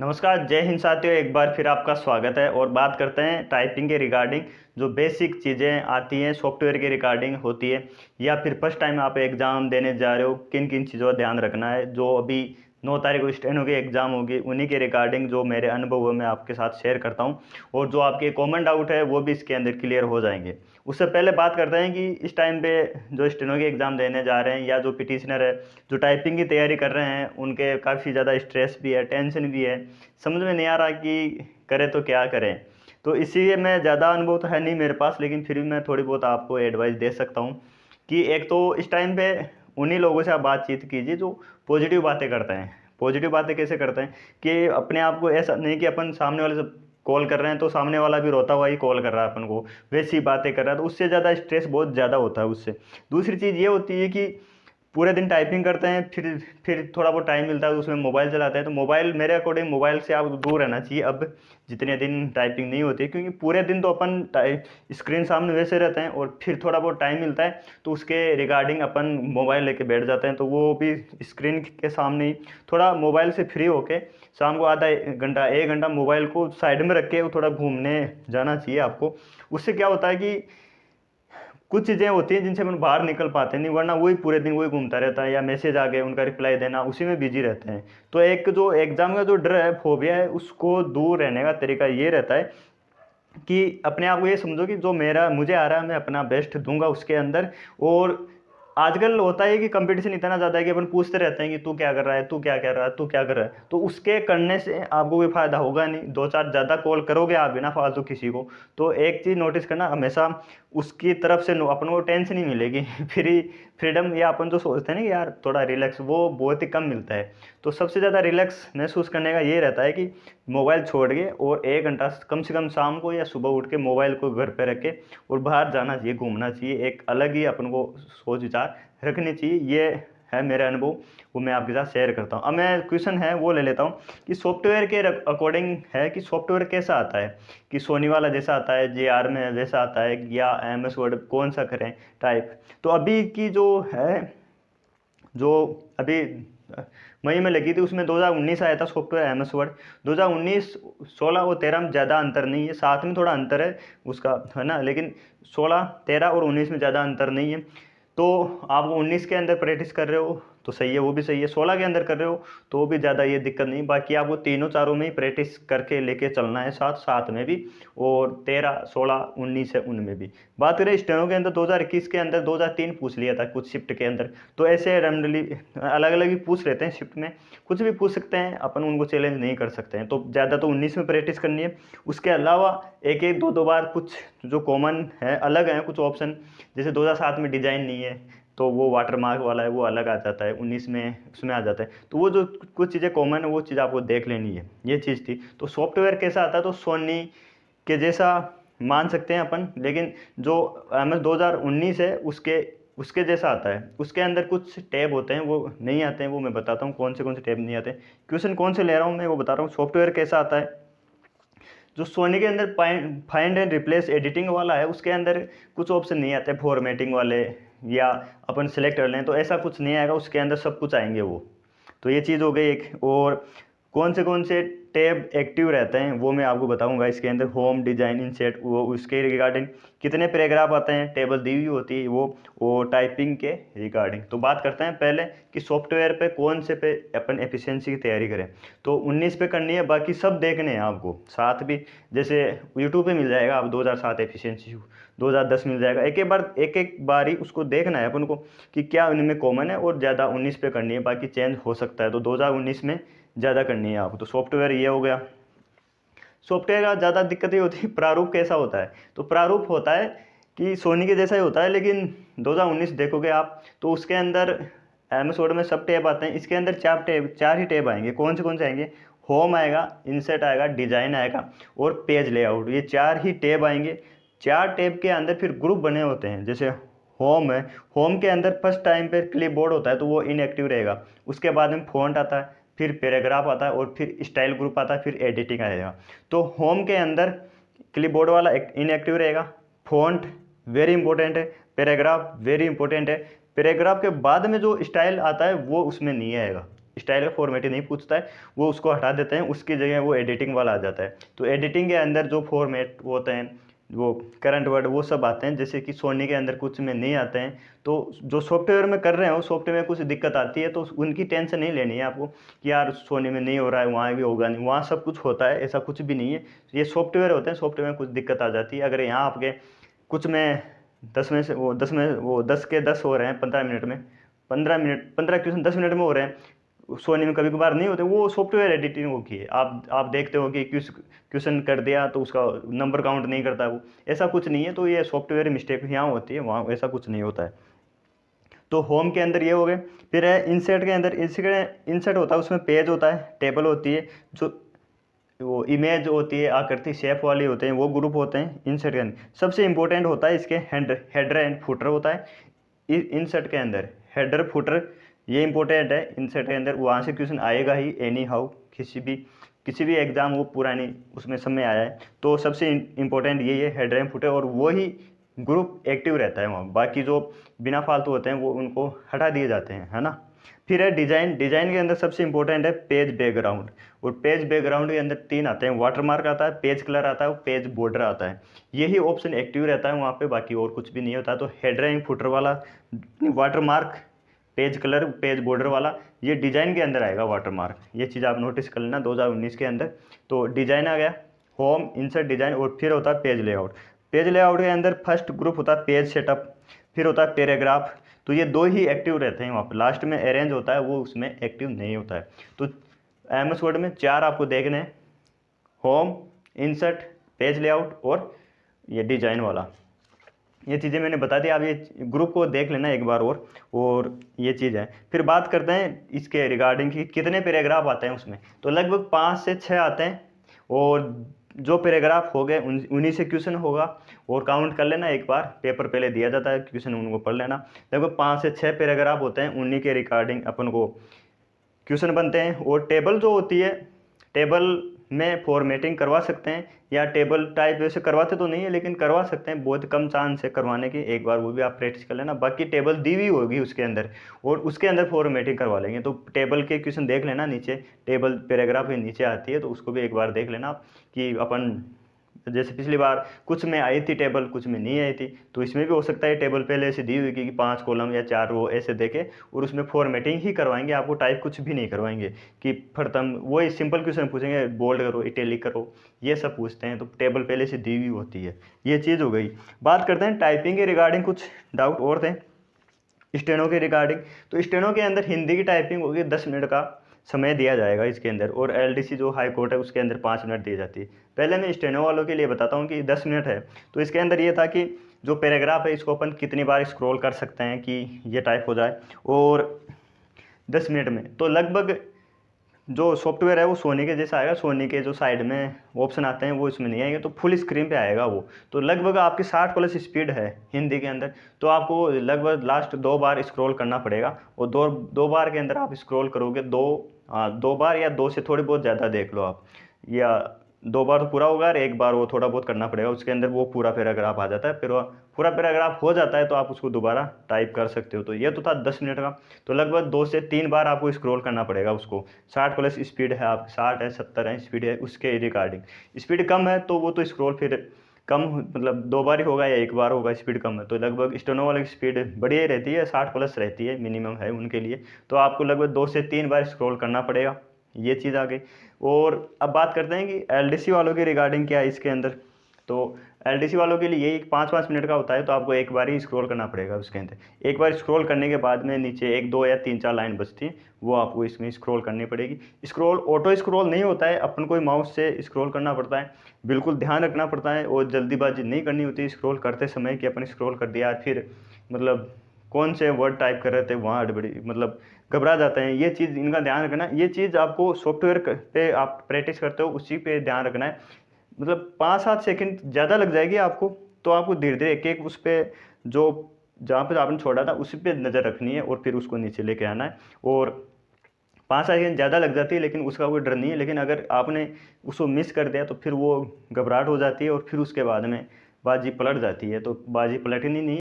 नमस्कार, जय हिंद साथियों। एक बार फिर आपका स्वागत है और बात करते हैं टाइपिंग के रिगार्डिंग। जो बेसिक चीज़ें आती हैं सॉफ्टवेयर के रिगार्डिंग होती है, या फिर फर्स्ट टाइम आप एग्ज़ाम देने जा रहे हो, किन किन चीज़ों का ध्यान रखना है। जो अभी 9 तारीख को स्टेनो की एग्ज़ाम होगी, उन्हीं के रिगार्डिंग जो मेरे अनुभव है मैं आपके साथ शेयर करता हूँ, और जो आपके कॉमन डाउट है वो भी इसके अंदर क्लियर हो जाएंगे। उससे पहले बात करते हैं कि इस टाइम पे जो स्टेनो की एग्ज़ाम देने जा रहे हैं, या जो पिटिशनर है जो टाइपिंग की तैयारी कर रहे हैं, उनके काफ़ी ज़्यादा स्ट्रेस भी है, टेंशन भी है। समझ में नहीं आ रहा कि करें तो क्या करें। तो इसीलिए मैं ज़्यादा अनुभव तो है नहीं मेरे पास, लेकिन फिर भी मैं थोड़ी बहुत आपको एडवाइस दे सकता हूँ कि एक तो इस टाइम पे उन्हीं लोगों से आप बातचीत कीजिए जो पॉजिटिव बातें करते हैं। पॉजिटिव बातें कैसे करते हैं कि अपने आप को ऐसा नहीं कि अपन सामने वाले से कॉल कर रहे हैं तो सामने वाला भी रोता हुआ ही कॉल कर रहा है अपन को, वैसी बातें कर रहा है, तो उससे ज़्यादा स्ट्रेस बहुत ज़्यादा होता है उससे। दूसरी चीज़ ये होती है कि पूरे दिन टाइपिंग करते हैं, फिर थोड़ा बहुत टाइम मिलता है तो उसमें मोबाइल चलाते हैं। तो मोबाइल, मेरे अकॉर्डिंग मोबाइल से आप दूर रहना चाहिए अब, जितने दिन टाइपिंग नहीं होती, क्योंकि पूरे दिन तो अपन स्क्रीन सामने वैसे रहते हैं, और फिर थोड़ा बहुत टाइम मिलता है तो उसके रिगार्डिंग अपन मोबाइल लेके बैठ जाते हैं। तो वो भी स्क्रीन के सामने ही थोड़ा मोबाइल से फ्री होके शाम को आधा घंटा 1 घंटा मोबाइल को साइड में रख के वो थोड़ा घूमने जाना चाहिए आपको। उससे क्या होता है कि कुछ चीज़ें होती हैं जिनसे अपन बाहर निकल पाते नहीं, वरना वही पूरे दिन वही घूमता रहता है, या मैसेज आ गए उनका रिप्लाई देना, उसी में बिजी रहते हैं। तो एक जो एग्ज़ाम का जो डर है, फोबिया है, उसको दूर रहने का तरीका ये रहता है कि अपने आप को ये समझो कि जो मेरा मुझे आ रहा है मैं अपना बेस्ट दूंगा उसके अंदर। और आजकल होता है कि कंपटीशन इतना ज़्यादा है कि अपन पूछते रहते हैं कि तू क्या कर रहा है, तू क्या कर रहा है, तू क्या कर रहा है। तो उसके करने से आपको कोई फ़ायदा होगा नहीं, दो चार ज़्यादा कॉल करोगे आप बिना फालतू किसी को। तो एक चीज़ नोटिस करना, हमेशा उसकी तरफ से अपन को टेंशन ही मिलेगी फ्री फ्रीडम, या अपन जो सोचते हैं ना कि यार थोड़ा रिलैक्स, वो बहुत ही कम मिलता है। तो सबसे ज़्यादा रिलैक्स महसूस करने का ये रहता है कि मोबाइल छोड़ के और 1 घंटा कम से कम शाम को या सुबह उठ के मोबाइल को घर पे रख के और बाहर जाना चाहिए, घूमना चाहिए। एक अलग ही अपन को सोच विचार रखनी चाहिए। ये है मेरा अनुभव, वो मैं आपके साथ शेयर करता हूँ। अब मैं क्वेश्चन है वो ले लेता हूँ कि सॉफ्टवेयर के अकॉर्डिंग है कि सॉफ्टवेयर कैसा आता है, कि सोनी वाला जैसा आता है, जे आर में वैसा आता है, या एम एस वर्ड कौन सा करें टाइप। तो अभी की जो है, जो अभी मई में लगी थी, उसमें 2019 आया था सॉफ्टवेयर एम एस वर्ड। 2019, 16 और 13 में ज़्यादा अंतर नहीं है, 7 में थोड़ा अंतर है उसका, है ना, लेकिन 16, 13 और 19 में ज़्यादा अंतर नहीं है। तो आप 19 के अंदर प्रैक्टिस कर रहे हो तो सही है, वो भी सही है। 16 के अंदर कर रहे हो तो भी ज़्यादा ये दिक्कत नहीं। बाकी आपको तीनों चारों में ही प्रैक्टिस करके लेके चलना है, साथ साथ में भी। और 13, 16, 19 है उनमें भी। बात करें स्टेनो के अंदर, 2021 के अंदर 2003 पूछ लिया था कुछ शिफ्ट के अंदर। तो ऐसे रैंडमली अलग अलग ही पूछ लेते हैं शिफ्ट में, कुछ भी पूछ सकते हैं, अपन उनको चैलेंज नहीं कर सकते हैं। तो ज़्यादा तो 19 में प्रैक्टिस करनी है। उसके अलावा एक एक दो दो बार कुछ जो कॉमन है, अलग हैं कुछ ऑप्शन, जैसे 2007 में डिजाइन नहीं है तो वो वाटर मार्क वाला है, वो अलग आ जाता है, 19 में उसमें आ जाता है। तो वो जो कुछ चीज़ें कॉमन है वो चीज़ आपको देख लेनी है, ये चीज़ थी। तो सॉफ्टवेयर कैसा आता है, तो सोनी के जैसा मान सकते हैं अपन, लेकिन जो एम एस 2019 है उसके उसके जैसा आता है। उसके अंदर कुछ टैब होते हैं वो नहीं आते हैं, वो मैं बताता हूँ कौन से टैब नहीं आते। क्वेश्चन कौन से ले रहा हूँ मैं वो बता रहा हूँ। सॉफ्टवेयर कैसा आता है, जो सोनी के अंदर फाइंड एंड रिप्लेस एडिटिंग वाला है, उसके अंदर कुछ ऑप्शन नहीं आते फॉर्मेटिंग वाले, या अपन सेलेक्ट कर लें तो ऐसा कुछ नहीं आएगा, उसके अंदर सब कुछ आएंगे वो। तो ये चीज़ हो गई एक। और कौन से टैब एक्टिव रहते हैं वो मैं आपको बताऊंगा इसके अंदर। होम, डिजाइन, इंसर्ट, वो उसके रिगार्डिंग कितने पैराग्राफ आते हैं, टेबल दी हुई होती है वो टाइपिंग के रिगार्डिंग। तो बात करते हैं पहले कि सॉफ्टवेयर पे कौन से पे अपन एफिशिएंसी की तैयारी करें। तो 19 पे करनी है, बाकी सब देखने हैं आपको साथ भी। जैसे यूट्यूब पे मिल जाएगा, आप 2007 एफिशिएंसी, 2010 मिल जाएगा। एक एक बार ही उसको देखना है अपन को कि क्या उनमें कॉमन है, और ज़्यादा 19 पे करनी है, बाकी चेंज हो सकता है। तो 2019 में ज़्यादा करनी है आपको। तो सॉफ्टवेयर ये हो गया। सॉफ्टवेयर का ज़्यादा दिक्कत ये होती है, प्रारूप कैसा होता है। तो प्रारूप होता है कि सोनी के जैसा ही होता है, लेकिन 2019 देखोगे आप तो उसके अंदर एम एस वर्ड में सब टैब आते हैं। इसके अंदर चार ही टैब आएंगे। कौन से आएंगे, होम आएगा, इंसर्ट आएगा, डिजाइन आएगा, और पेज लेआउट। ये चार ही टैब आएंगे। चार टैब के अंदर फिर ग्रुप बने होते हैं। जैसे होम है, होम के अंदर फर्स्ट टाइम पे क्लिपबोर्ड होता है तो वो इनएक्टिव रहेगा। उसके बाद में फॉन्ट आता है, फिर पैराग्राफ आता है, और फिर स्टाइल ग्रुप आता है, फिर एडिटिंग आएगा। तो होम के अंदर क्लिपबोर्ड वाला इनएक्टिव रहेगा। फॉन्ट वेरी इंपॉर्टेंट है, पैराग्राफ वेरी इंपॉर्टेंट है। पैराग्राफ के बाद में जो स्टाइल आता है वो उसमें नहीं आएगा, स्टाइल का फॉर्मेटिंग नहीं पूछता है, वो उसको हटा देते हैं, उसकी जगह वो एडिटिंग वाला आ जाता है। तो एडिटिंग के अंदर जो फॉर्मेट होते हैं, वो करंट वर्ड वो सब आते हैं, जैसे कि सोनी के अंदर कुछ में नहीं आते हैं। तो जो सॉफ्टवेयर में कर रहे हो, सॉफ्टवेयर में कुछ दिक्कत आती है तो उनकी टेंशन नहीं लेनी है आपको कि यार सोनी में नहीं हो रहा है, वहाँ भी होगा नहीं, वहाँ सब कुछ होता है, ऐसा कुछ भी नहीं है। ये सॉफ्टवेयर होते हैं, सॉफ्टवेयर में कुछ दिक्कत आ जाती है। अगर यहाँ आपके कुछ में 10 में से वो 10 में वो 10 के 10 हो रहे हैं 15 मिनट में, 15 क्वेश्चन 10 मिनट में हो रहे हैं, सोनी में कभी कभार नहीं होते, वो सॉफ्टवेयर एडिटिंग होगी है। आप देखते हो कि क्वेश्चन कर दिया तो उसका नंबर काउंट नहीं करता वो, ऐसा कुछ नहीं है। तो ये सॉफ्टवेयर मिस्टेक यहाँ होती है, वहाँ ऐसा कुछ नहीं होता है। तो होम के अंदर ये हो गए। फिर है इंसर्ट के अंदर, इंसर्ट होता है, उसमें पेज होता है, टेबल होती है, जो वो इमेज होती है आकृति शेप वाली होते हैं, वो ग्रुप होते हैं इंसर्ट के अंदर। सबसे इंपॉर्टेंट होता है इसके हेडर एंड फुटर होता है इंसर्ट के अंदर, हेडर फुटर ये इंपॉर्टेंट है इंसर्ट के अंदर। वहाँ से क्वेश्चन आएगा ही एनी हाउ, किसी भी एग्जाम वो पुरानी उसमें सब में आया है। तो सबसे इंपॉर्टेंट यही है हेडर एंड फुटर, और वही ग्रुप एक्टिव रहता है वहाँ। बाकी जो बिना फालतू होते हैं वो उनको हटा दिए जाते हैं, है ना। फिर है डिजाइन। डिजाइन के अंदर सबसे इंपॉर्टेंट है पेज बैकग्राउंड, और पेज बैकग्राउंड के अंदर 3 आते हैं, वाटरमार्क आता है, पेज कलर आता है और पेज बॉर्डर आता है। यही ऑप्शन एक्टिव रहता है वहाँ पे, बाकी और कुछ भी नहीं होता। तो हेडर एंड फुटर वाला, watermark, page colour, page border वाला, ये डिजाइन के अंदर आएगा वाटरमार्क। ये चीज़ आप नोटिस कर लेना 2019 के अंदर। तो डिजाइन आ गया, होम, इंसर्ट, डिजाइन, और फिर होता है पेज लेआउट। पेज लेआउट के अंदर फर्स्ट ग्रुप होता है पेज सेटअप, फिर होता है पैराग्राफ। तो ये 2 ही एक्टिव रहते हैं वहाँ पर, लास्ट में अरेंज होता है वो उसमें एक्टिव नहीं होता है। तो एमएस वर्ड में 4 आपको देखने हैं, होम, इंसर्ट, पेज लेआउट और ये डिजाइन वाला। ये चीज़ें मैंने बता दी, आप ये ग्रुप को देख लेना एक बार और ये चीज़ है। फिर बात करते हैं इसके रिगार्डिंग कि कितने पैराग्राफ आते हैं उसमें। तो लगभग 5 से 6 आते हैं, और जो पैराग्राफ हो गए उन्हीं से क्वेश्चन होगा। और काउंट कर लेना एक बार, पेपर पहले दिया जाता है, क्वेश्चन उनको पढ़ लेना। लगभग 5 से 6 पैराग्राफ होते हैं, उन्हीं के रिगार्डिंग अपन को क्वेश्चन बनते हैं। और टेबल जो होती है, टेबल में फॉर्मेटिंग करवा सकते हैं, या टेबल टाइप वैसे करवाते तो नहीं है लेकिन करवा सकते हैं, बहुत कम चांस है करवाने की। एक बार वो भी आप प्रैक्टिस कर लेना। बाकी टेबल दी हुई होगी उसके अंदर, और उसके अंदर फॉर्मेटिंग करवा लेंगे। तो टेबल के क्वेश्चन देख लेना, नीचे टेबल पैराग्राफ के नीचे आती है, तो उसको भी एक बार देख लेना कि अपन, जैसे पिछली बार कुछ में आई थी टेबल, कुछ में नहीं आई थी, तो इसमें भी हो सकता है टेबल पहले से दी हुई कि 5 कॉलम या 4 रो ऐसे देके, और उसमें फॉर्मेटिंग ही करवाएंगे, आपको टाइप कुछ भी नहीं करवाएंगे कि फर्तम वही सिंपल क्वेश्चन पूछेंगे, बोल्ड करो, इटैलिक करो, ये सब पूछते हैं। तो टेबल पहले से दी हुई होती है। ये चीज़ हो गई। बात करते हैं टाइपिंग के रिगार्डिंग, कुछ डाउट और थे स्टेनो के रिगार्डिंग। तो स्टेनो के अंदर हिंदी की टाइपिंग होगी, 10 मिनट का समय दिया जाएगा इसके अंदर, और एलडीसी जो हाई कोर्ट है उसके अंदर 5 मिनट दी जाती है। पहले मैं स्टेनो वालों के लिए बताता हूँ कि 10 मिनट है। तो इसके अंदर ये था कि जो पैराग्राफ है इसको अपन कितनी बार स्क्रॉल कर सकते हैं कि ये टाइप हो जाए, और 10 मिनट में। तो लगभग जो सॉफ्टवेयर है वो सोनी के जैसा आएगा, सोनी के जो साइड में ऑप्शन आते हैं वो इसमें नहीं आएंगे, तो फुल स्क्रीन पे आएगा वो। तो लगभग आपकी 60 प्लस स्पीड है हिंदी के अंदर, तो आपको लगभग लास्ट 2 बार स्क्रॉल करना पड़ेगा, और दो बार के अंदर आप स्क्रॉल करोगे, 2 बार या 2 से थोड़ी बहुत ज़्यादा देख लो आप, या 2 बार तो पूरा होगा और 1 बार वो थोड़ा बहुत करना पड़ेगा, उसके अंदर वो पूरा पैराग्राफ आ जाता है। फिर वो पूरा पैराग्राफ हो जाता है तो आप उसको दोबारा टाइप कर सकते हो। तो ये तो था 10 मिनट का। तो लगभग 2 से 3 बार आपको स्क्रॉल करना पड़ेगा उसको। 60 प्लस स्पीड है, आप 60 है 70 है स्पीड है, उसके रिगार्डिंग। स्पीड कम है तो वो तो स्क्रॉल फिर कम, मतलब 2 बार ही होगा या 1 बार होगा, स्पीड कम है। तो लगभग स्टेनो वाले की स्पीड बढ़िया ही रहती है, 60 प्लस रहती है, मिनिमम है उनके लिए। तो आपको लगभग 2 से 3 बार स्क्रॉल करना पड़ेगा। ये चीज़ आ गई। और अब बात करते हैं कि एलडीसी वालों के रिगार्डिंग क्या है इसके अंदर। तो एलडीसी वालों के लिए यही 5-5 मिनट का होता है, तो आपको एक बार ही स्क्रॉल करना पड़ेगा उसके अंदर। एक बार स्क्रॉल करने के बाद में नीचे 1, 2 या 3-4 लाइन बचती है, वो आपको इसमें स्क्रॉल करनी पड़ेगी। स्क्रॉल ऑटो स्क्रॉल नहीं होता है, अपन को माउस से स्क्रॉल करना पड़ता है, बिल्कुल ध्यान रखना पड़ता है, और जल्दीबाजी नहीं करनी होती स्क्रॉल करते समय कि अपन स्क्रॉल कर दिया फिर मतलब कौन से वर्ड टाइप कर रहे थे वहाँ हड़बड़ी, मतलब घबरा जाते हैं। ये चीज़ इनका ध्यान रखना है। ये चीज़ आपको सॉफ्टवेयर पे आप प्रैक्टिस करते हो उसी पे ध्यान रखना है। मतलब 5-7 सेकंड ज़्यादा लग जाएगी आपको, तो आपको धीरे धीरे एक एक उस पर जो जहाँ पे आपने छोड़ा था उसी पे नज़र रखनी है, और फिर उसको नीचे लेके आना है। और 5 सेकंड ज़्यादा लग जाती है लेकिन उसका कोई डर नहीं है, लेकिन अगर आपने उसको मिस कर दिया तो फिर वो घबराहट हो जाती है, और फिर उसके बाद में बाजी पलट जाती है। तो बाजी पलटनी नहीं